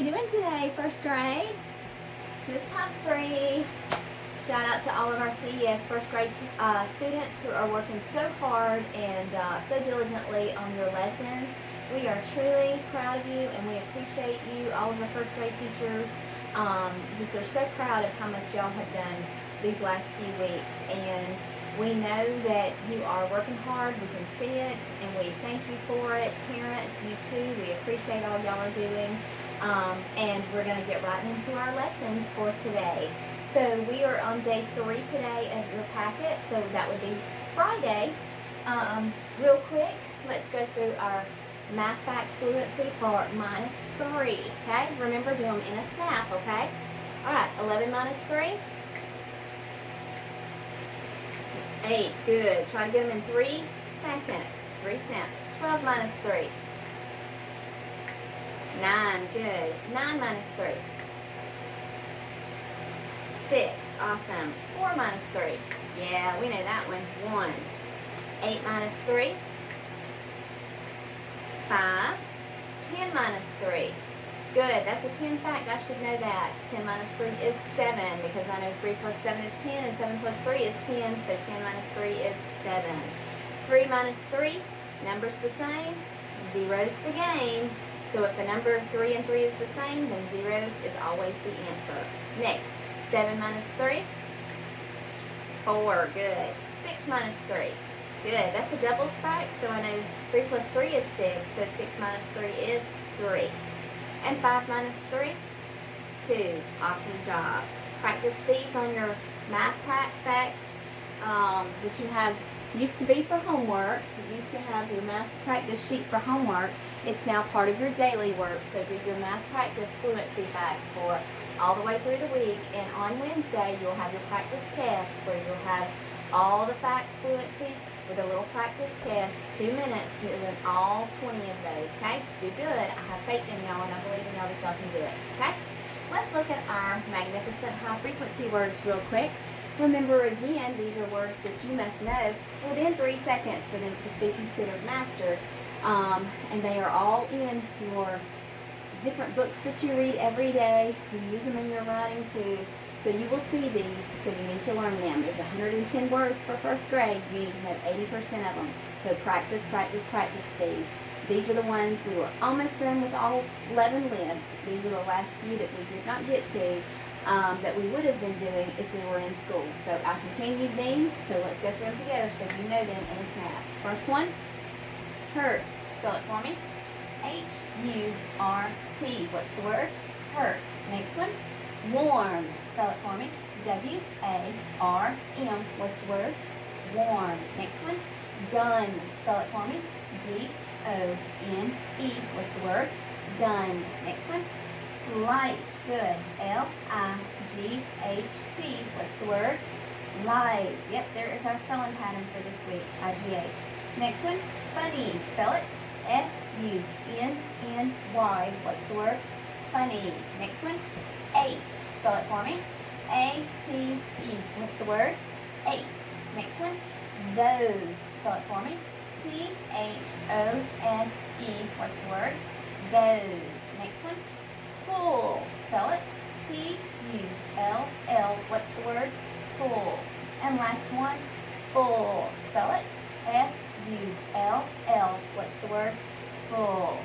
you doing today, first grade? Miss Pumphrey. Shout out to all of our CES first grade students who are working so hard and so diligently on your lessons. We are truly proud of you and we appreciate you. All of the first grade teachers just are so proud of how much y'all have done these last few weeks. And we know that you are working hard. We can see it and we thank you for it. Parents, you too, we appreciate all y'all are doing. And we're going to get right into our lessons for today. So we are on day 3 today of your packet, so that would be Friday. Real quick, let's go through our math facts fluency for -3, okay? Remember, do them in a snap, okay? All right, 11 minus 3. 8, good. Try to get them in 3 seconds, 3 snaps. 12 minus 3. 9, good. 9 minus 3. 6, awesome. 4 minus 3. Yeah, we know that one. 1. 8 minus 3. 5. 10 minus 3. Good, that's a 10 fact. I should know that. 10 minus 3 is 7 because I know 3 plus 7 is 10 and 7 plus 3 is 10, so 10 minus 3 is 7. 3 minus 3, number's the same, zero's the game. So if the number 3 and 3 is the same, then 0 is always the answer. Next, 7 minus 3, 4, good. 6 minus 3, good. That's a doubles fact, so I know 3 plus 3 is 6, so 6 minus 3 is 3. And 5 minus 3, 2. Awesome job. Practice these on your math facts that you have. Used to be for homework. You used to have your math practice sheet for homework. It's now part of your daily work. So do your math practice fluency facts for all the way through the week. And on Wednesday, you'll have your practice test where you'll have all the facts fluency with a little practice test, 2 minutes, doing all 20 of those, okay? Do good. I have faith in y'all and I believe in y'all that y'all can do it, okay? Let's look at our magnificent high frequency words real quick. Remember again, these are words that you must know within 3 seconds for them to be considered mastered. And they are all in your different books that you read every day. You use them in your writing too. So you will see these, so you need to learn them. There's 110 words for first grade. You need to know 80% of them. So practice, practice, practice these. These are the ones we were almost done with all 11 lists. These are the last few that we did not get to that we would have been doing if we were in school. So I continued these, so let's go through them together so you know them in a snap. First one, hurt. Spell it for me. H-U-R-T. What's the word? Hurt. Next one, warm. Spell it for me. W-A-R-M. What's the word? Warm. Next one, done. Spell it for me. D-O-N-E. What's the word? Done. Next one, light. Good. L-I-G-H-T. What's the word? Light. Yep, there is our spelling pattern for this week. I-G-H. Next one, funny. Spell it. F-U-N-N-Y. What's the word? Funny. Next one, 8. Spell it for me. A-T-E. What's the word? 8. Next one, those. Spell it for me. T-H-O-S-E. What's the word? Those. Next one, pull. Spell it. P-U-L-L. What's the word? Pull. And last one, full. Spell it. F-U-L-L. What's the word? Full.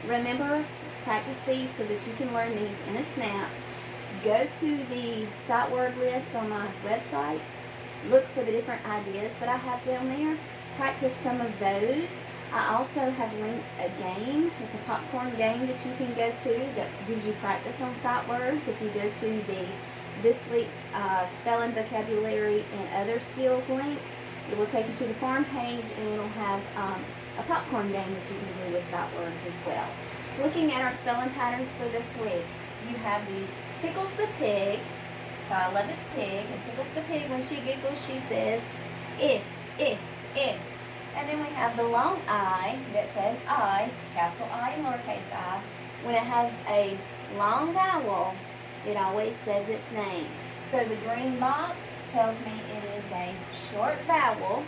Remember, practice these so that you can learn these in a snap. Go to the sight word list on my website. Look for the different ideas that I have down there. Practice some of those. I also have linked a game. It's a popcorn game that you can go to that gives you practice on sight words. If you go to this week's spelling, vocabulary, and other skills link, it will take you to the farm page and it'll have a popcorn game that you can do with sight words as well. Looking at our spelling patterns for this week, you have the tickles the pig. I love this pig. And tickles the pig. When she giggles, she says, eh, eh, eh. And then we have the long I that says I, capital I and lowercase I. When it has a long vowel, it always says its name. So the green box tells me it is a short vowel,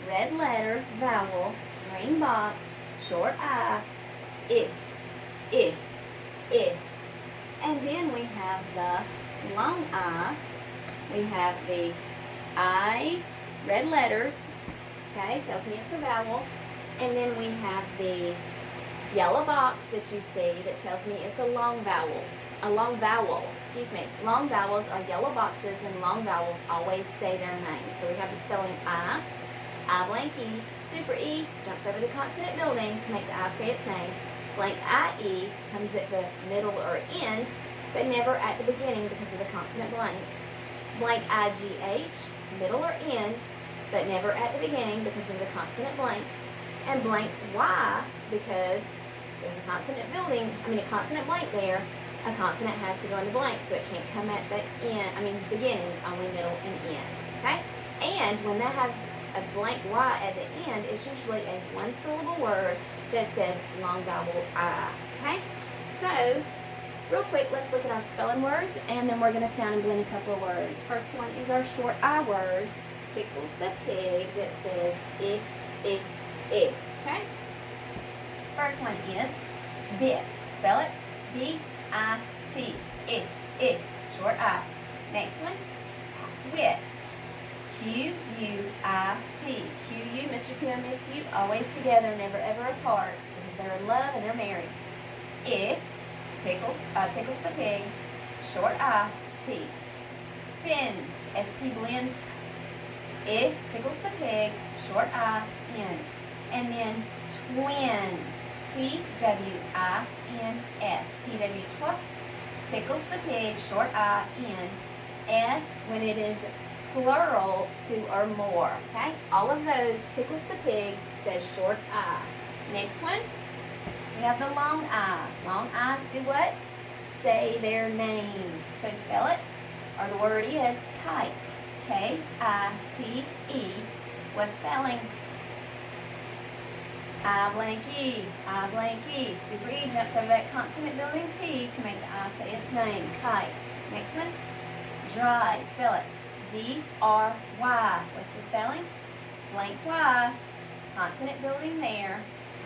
red letter, vowel, green box, short I, I. And then we have the long I. We have the I, red letters, okay, tells me it's a vowel. And then we have the yellow box that you see that tells me it's a long vowel, excuse me. Long vowels are yellow boxes, and long vowels always say their name. So we have the spelling I blank E, super E jumps over the consonant building to make the I say its name. Blank IE comes at the middle or end, but never at the beginning because of the consonant blank. Blank IGH, middle or end, but never at the beginning because of the consonant blank. And blank Y, because there's a consonant blank there, a consonant has to go in the blank, so it can't come at the beginning, only middle and end, okay? And when that has a blank Y at the end, it's usually a one-syllable word that says long vowel I, okay? So, real quick, let's look at our spelling words, and then we're going to sound and blend a couple of words. First one is our short I words. Tickles the pig, that says I, okay? First one is bit. Spell it B-I-T. I, short I. Next one, quit. Q-U-I-T. Q-U, Mr. Q and Miss U, always together, never ever apart, because they're in love and they're married. I, tickles the pig, short I, T. Spin, S-P blends. I, tickles the pig, short I, N. And then twins, T-W-I-N-S. T-W, twa, tickles the pig, short I, N. S, when it is plural, two or more, okay? All of those, tickles the pig, says short I. Next one, we have the long I. Long I's do what? Say their name. So spell it, or the word is kite. K-I-T-E. What spelling? I blank E. I blank E. Super E jumps over that consonant building T to make the I say its name. Kite. Next one, dry. Spell it. D-R-Y. What's the spelling? Blank Y. Consonant building there.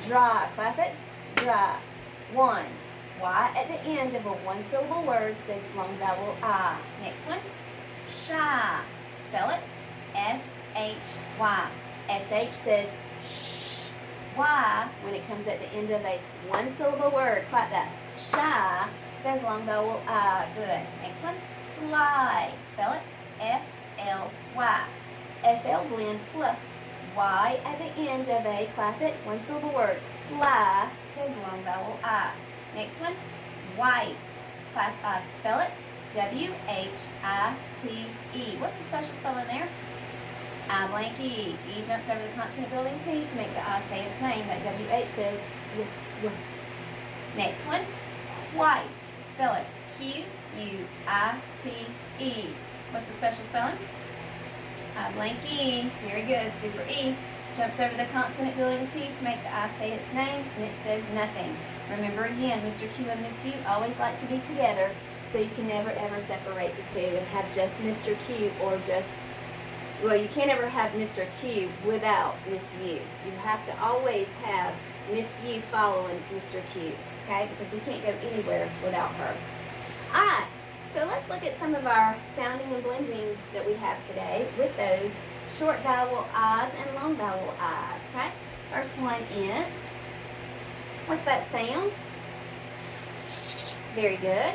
Dry. Clap it. Dry. One. Y at the end of a one-syllable word says long vowel I. Next one. Shy. Spell it. S-H-Y. S-H says shh. Y, when it comes at the end of a one-syllable word, clap that. Shy says long vowel I. Good. Next one. Fly. Spell it. F-L-Y. F-L blend fluff. Y at the end of a, clap it, one-syllable word. Fly says long vowel I. Next one. White. Clap I. Spell it. W-H-I-T-E. What's the special spelling there? I blank E. E jumps over the consonant building T to make the I say its name. That W-H says w. Next one. White. Spell it. Q-U-I-T-E. What's the special spelling? I blank E. Very good. Super E. Jumps over the consonant building T to make the I say its name, and it says nothing. Remember again, Mr. Q and Miss U always like to be together, so you can never ever separate the two and have just Mr. Q or just, well, you can't ever have Mr. Q without Miss U. You have to always have Miss U following Mr. Q, okay? Because he can't go anywhere without her. All right, so let's look at some of our sounding and blending that we have today with those short vowel I's and long vowel I's, okay? First one is, what's that sound? Very good.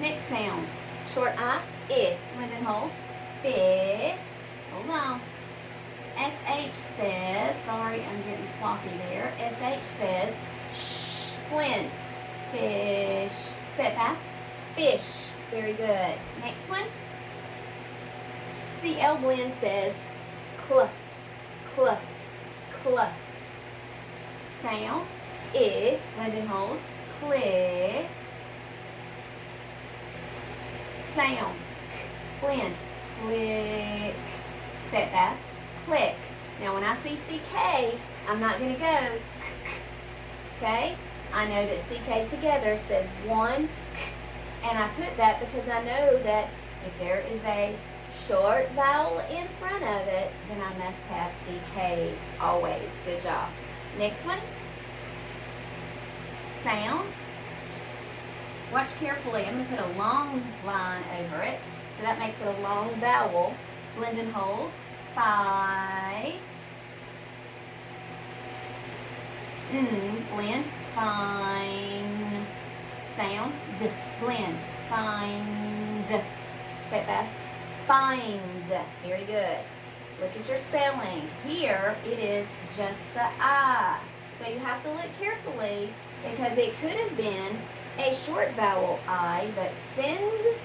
Next sound, short I, blend and hold. Fi. Hold on. SH says, sorry, I'm getting sloppy there. SH says, shh, blend. Fish. Say it fast. Fish. Very good. Next one. CL blend says, cl, cl, cl. Sound. I, blend and hold. Click. Sound. Blend. Click. Say it fast. Click. Now when I see CK, I'm not going to go okay? I know that CK together says one, and I put that because I know that if there is a short vowel in front of it, then I must have CK always. Good job. Next one. Sound. Watch carefully. I'm going to put a long line over it. So that makes it a long vowel. Blend and hold. Fi. Blend. Find. Sound. D. Blend. Find. Say it fast. Find. Very good. Look at your spelling. Here it is just the I. So you have to look carefully because it could have been a short vowel I, but fend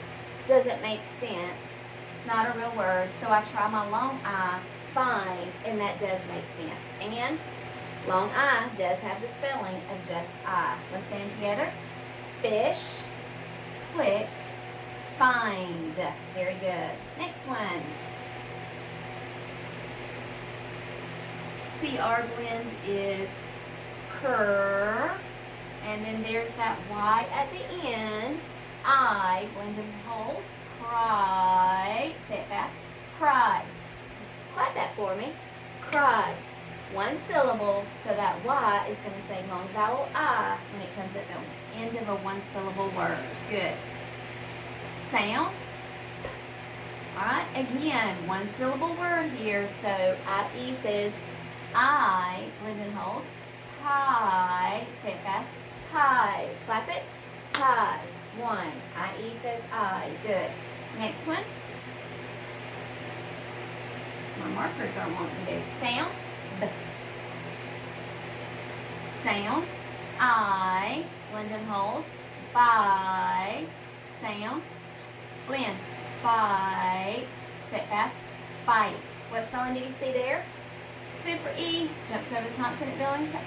doesn't make sense. It's not a real word. So I try my long I, find, and that does make sense. And long I does have the spelling of just I. Let's say them together. Fish, click, find. Very good. Next ones. CR blend is cur. And then there's that Y at the end. I, blend and hold. Cry. Say it fast. Cry. Clap that for me. Cry. One syllable, so that Y is going to say long vowel I when it comes at the end of a one-syllable word. Good. Sound. Alright, again, one-syllable word here, so IE says I, blend and hold. Pie. Say it fast. Pie. Clap it. Pie. One. IE says I. Good. Next one. My markers are wanting to do. Sound. B. Sound. I. Blend and hold. Bye. Sound. T. Blend. Bite. Say it fast. Bite. What spelling do you see there? Super E. Jumps over the consonant building to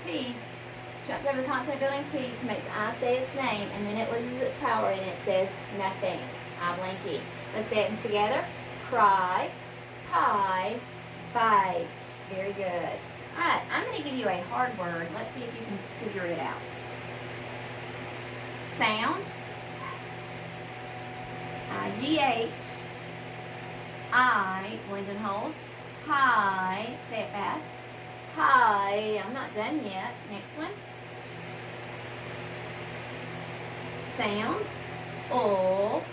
T. Jumped over the consonant building T to make the I say its name, and then it loses its power and it says nothing. I blank E. Let's say them together. Cry, pie, bite. Very good. Alright, I'm going to give you a hard word. Let's see if you can figure it out. Sound. I-G-H. I, blend and hold. Hi. Say it fast. Hi. I'm not done yet. Next one. Sound. O.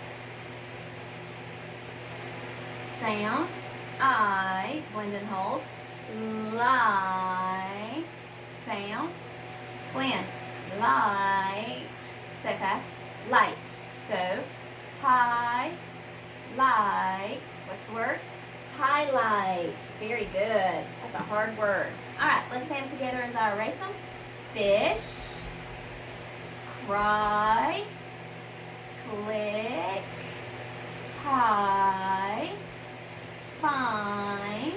Sound. I. Blend and hold. Lie. Sound. T. Blend. Light. Say it fast. Light. So, hi. Light. What's the word? Highlight. Very good. That's a hard word. Alright, let's say them together as I erase them. Fish. Cry. Click. Pie. Find.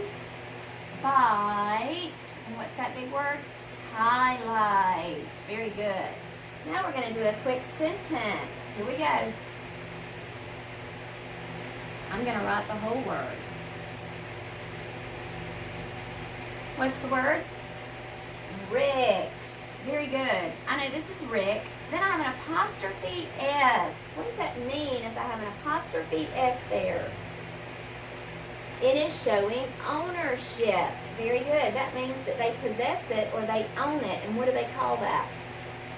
Bite. And what's that big word? Highlight. Very good. Now we're going to do a quick sentence. Here we go. I'm going to write the whole word. What's the word? Rick's. Very good. I know this is Rick. Then I have an apostrophe S. What does that mean if I have an apostrophe S there? It is showing ownership. Very good. That means that they possess it or they own it. And what do they call that?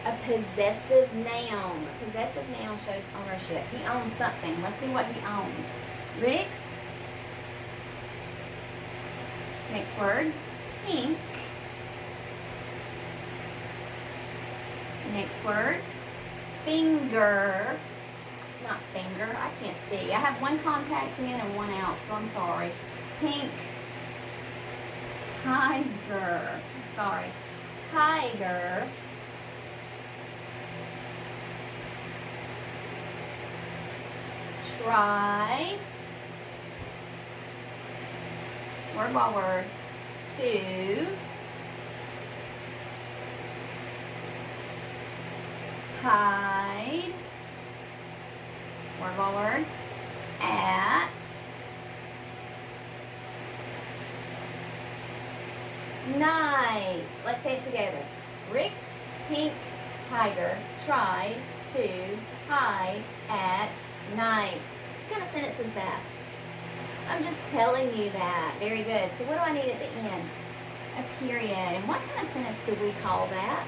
A possessive noun. A possessive noun shows ownership. He owns something. Let's see what he owns. Rick's. Next word. Pink. Next word. Finger. Not finger. I can't see. I have one contact in and one out, so I'm sorry. Pink. Tiger. Sorry. Tiger. Try. Word by word. To. Hide. Word by word. At. Night. Let's say it together. Rick's pink tiger tried to hide at night. What kind of sentence is that? I'm just telling you that. Very good. So what do I need at the end? A period. And what kind of sentence do we call that?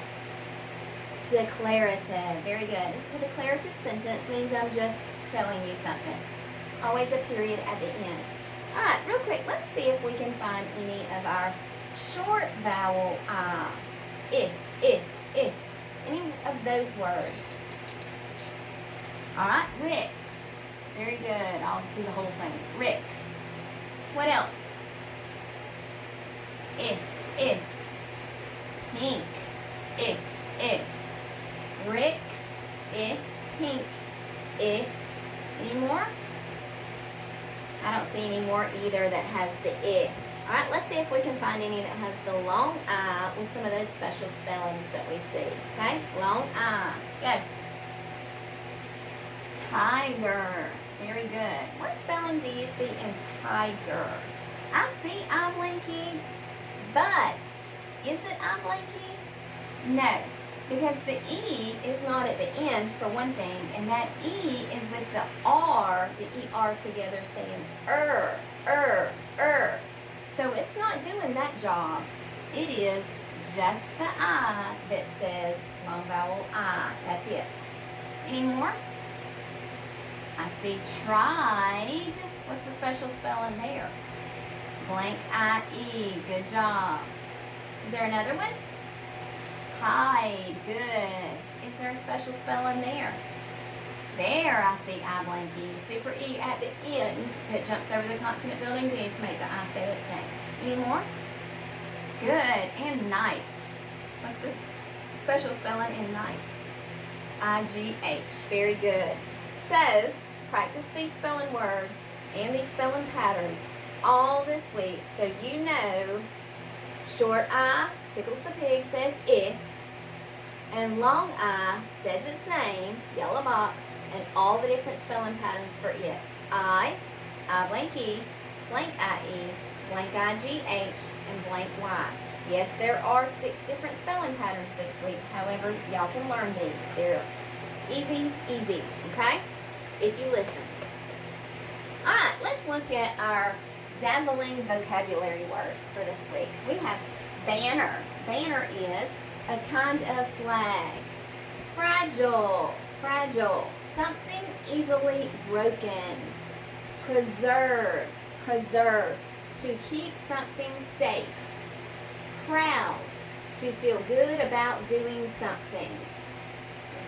Declarative. Very good. This is a declarative sentence. Means I'm just telling you something. Always a period at the end. All right, real quick, let's see if we can find any of our short vowel I. I. Any of those words. All right, Ricks. Very good. I'll do the whole thing. Ricks. What else? I. Pink. I. Ricks. Pink. Any more? I don't see any more either that has the I. All right, let's see if we can find any that has the long I with some of those special spellings that we see. Okay, long I. Go. Tiger. Very good. What spelling do you see in tiger? I see I blinky, but is it I blinky? No, because the E is not at the end for one thing, and that E is with the R, the ER together saying So it's not doing that job. It is just the I that says long vowel I. That's it. Any more? I see tried. What's the special spelling there? Blank I-E. Good job. Is there another one? Hide. Good. Is there a special spelling there? There, I see I blank E. Super E at the end that jumps over the consonant building D to make the I say it same. Any more? Good. And night. What's the special spelling in night? I-G-H. Very good. So, practice these spelling words and these spelling patterns all this week so you know short I, tickles the pig, says I, and long I says its name, yellow box, and all the different spelling patterns for it. I blank E, blank I-E, blank I-G-H, and blank Y. Yes, there are 6 different spelling patterns this week. However, y'all can learn these. They're easy, okay? If you listen. All right, let's look at our dazzling vocabulary words for this week. We have banner. Banner is a kind of flag. Fragile. Something easily broken. Preserve. To keep something safe. Proud. To feel good about doing something.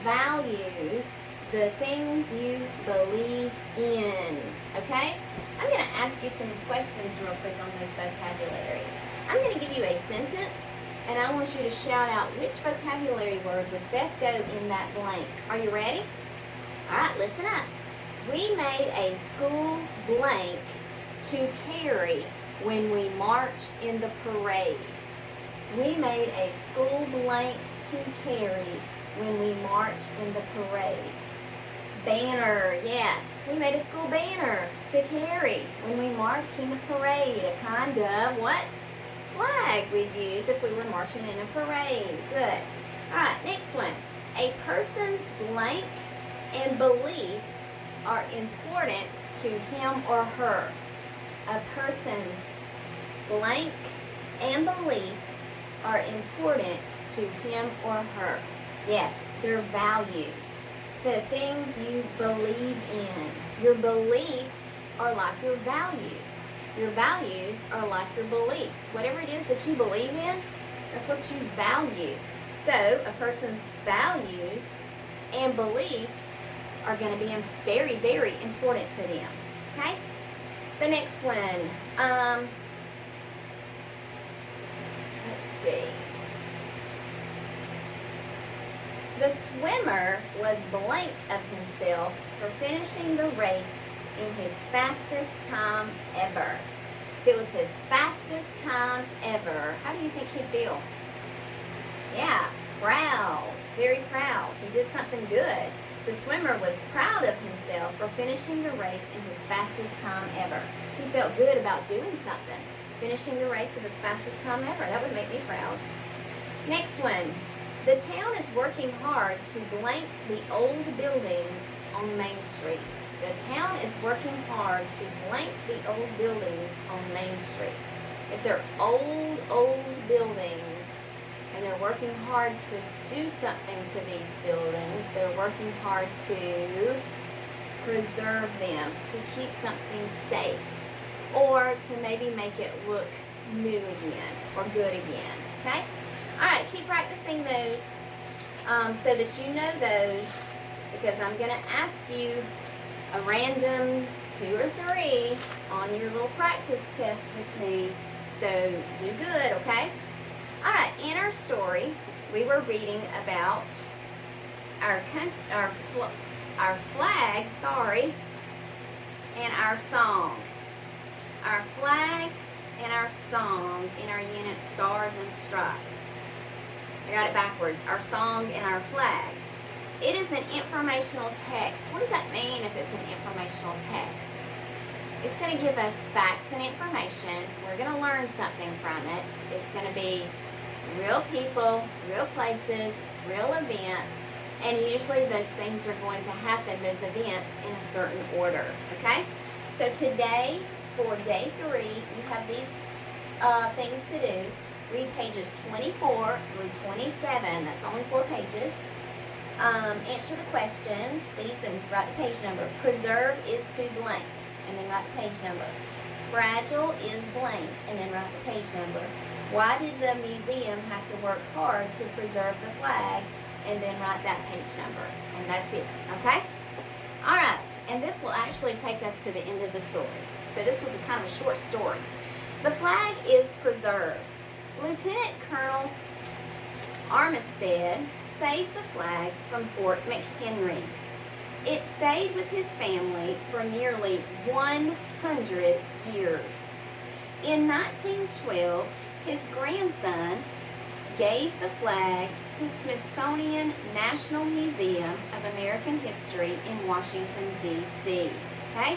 Values. The things you believe in. Okay? I'm going to ask you some questions real quick on this vocabulary. I'm going to give you a sentence, and I want you to shout out which vocabulary word would best go in that blank. Are you ready? All right, listen up. We made a school blank to carry when we march in the parade. We made a school blank to carry when we march in the parade. Banner, yes. We made a school banner to carry when we march in the parade. A kind of what? Flag we'd use if we were marching in a parade. Good. All right, next one. A person's blank and beliefs are important to him or her. A person's blank and beliefs are important to him or her. Yes, their values. The things you believe in. Your beliefs are like your values. Your values are like your beliefs. Whatever it is that you believe in, that's what you value. So, a person's values and beliefs are going to be very, very important to them. Okay? The next one. Let's see. The swimmer was blank of himself for finishing the race in his fastest time ever. If it was his fastest time ever, how do you think he'd feel? Yeah, proud. Very proud. He did something good. The swimmer was proud of himself for finishing the race in his fastest time ever. He felt good about doing something. Finishing the race with his fastest time ever. That would make me proud. Next one. The town is working hard to blank the old buildings on Main Street. The town is working hard to blank the old buildings on Main Street. If they're old buildings and they're working hard to do something to these buildings. They're working hard to preserve them, to keep something safe, or to maybe make it look new again or good again. Okay? Alright, keep practicing those so that you know those, because I'm going to ask you a random 2 or 3 on your little practice test with me. So do good, okay? Alright, in our story, we were reading about our flag, and our song. Our flag and our song in our unit Stars and Stripes. I got it backwards. Our song and our flag. It is an informational text. What does that mean if it's an informational text? It's going to give us facts and information. We're going to learn something from it. It's going to be real people, real places, real events, and usually those things are going to happen, those events, in a certain order. Okay? So today, for day 3, you have these things to do. Read pages 24 through 27. That's only 4 pages. Answer the questions. These, and write the page number. Preserve is to blank, and then write the page number. Fragile is blank, and then write the page number. Why did the museum have to work hard to preserve the flag? And then write that page number. And that's it. Okay? Alright, and this will actually take us to the end of the story. So this was a kind of a short story. The flag is preserved. Lieutenant Colonel Armistead saved the flag from Fort McHenry. It stayed with his family for nearly 100 years. In 1912, his grandson gave the flag to Smithsonian National Museum of American History in Washington, D.C. Okay?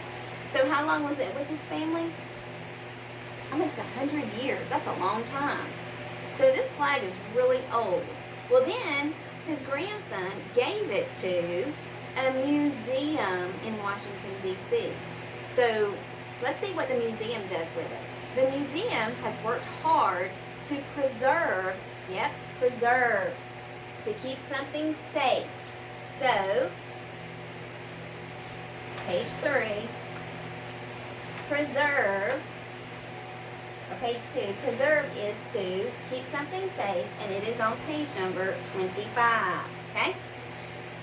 So how long was it with his family? Almost 100 years. That's a long time. So this flag is really old. Well, then his grandson gave it to a museum in Washington, D.C. So let's see what the museum does with it. The museum has worked hard to preserve, preserve, to keep something safe. So, page 3, preserve, or page 2, preserve is to keep something safe, and it is on page number 25, okay?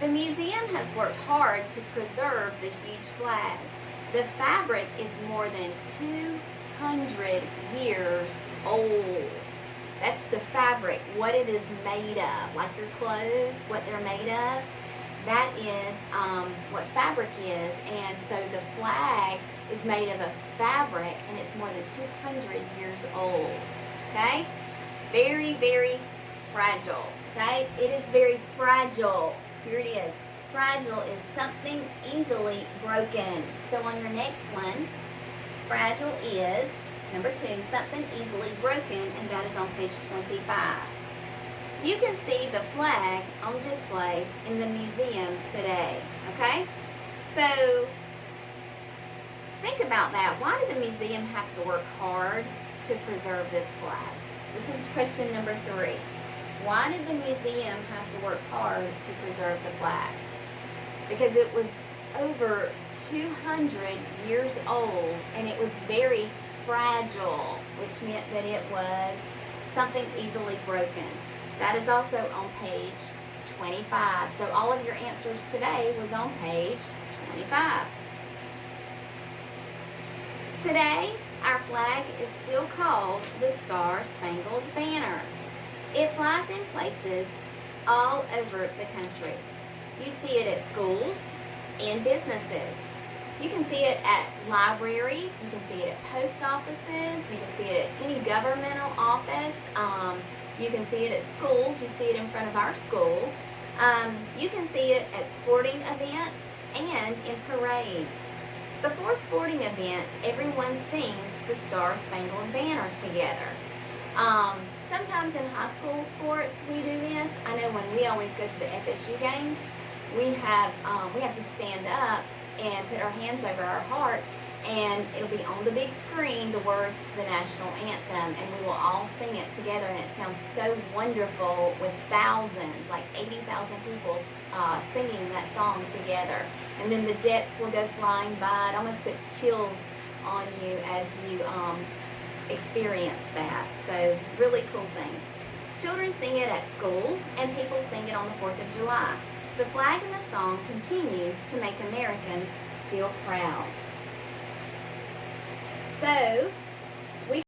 The museum has worked hard to preserve the huge flag. The fabric is more than 200 years old. That's the fabric, what it is made of, like your clothes, what they're made of. That is what fabric is, and so the flag is made of a fabric, and it's more than 200 years old, okay? Very, very fragile, okay? It is very fragile. Here it is. Fragile is something easily broken. So on your next one, fragile is, number 2, something easily broken, and that is on page 25. You can see the flag on display in the museum today, okay? So, think about that. Why did the museum have to work hard to preserve this flag? This is question number 3. Why did the museum have to work hard to preserve the flag? Because it was over 200 years old, and it was very fragile, which meant that it was something easily broken. That is also on page 25. So all of your answers today was on page 25. Today, our flag is still called the Star-Spangled Banner. It flies in places all over the country. You see it at schools and businesses. You can see it at libraries. You can see it at post offices. You can see it at any governmental office. You can see it at schools. You see it in front of our school. You can see it at sporting events and in parades. Before sporting events, everyone sings the Star-Spangled Banner together. Sometimes in high school sports we do this. I know when we always go to the FSU games, we have to stand up and put our hands over our heart and it'll be on the big screen, the words to the national anthem, and we will all sing it together, and it sounds so wonderful with thousands, like 80,000 people singing that song together. And then the jets will go flying by. It almost puts chills on you as you experience that. So really cool thing. Children sing it at school, and people sing it on the 4th of July. The flag and the song continue to make Americans feel proud. So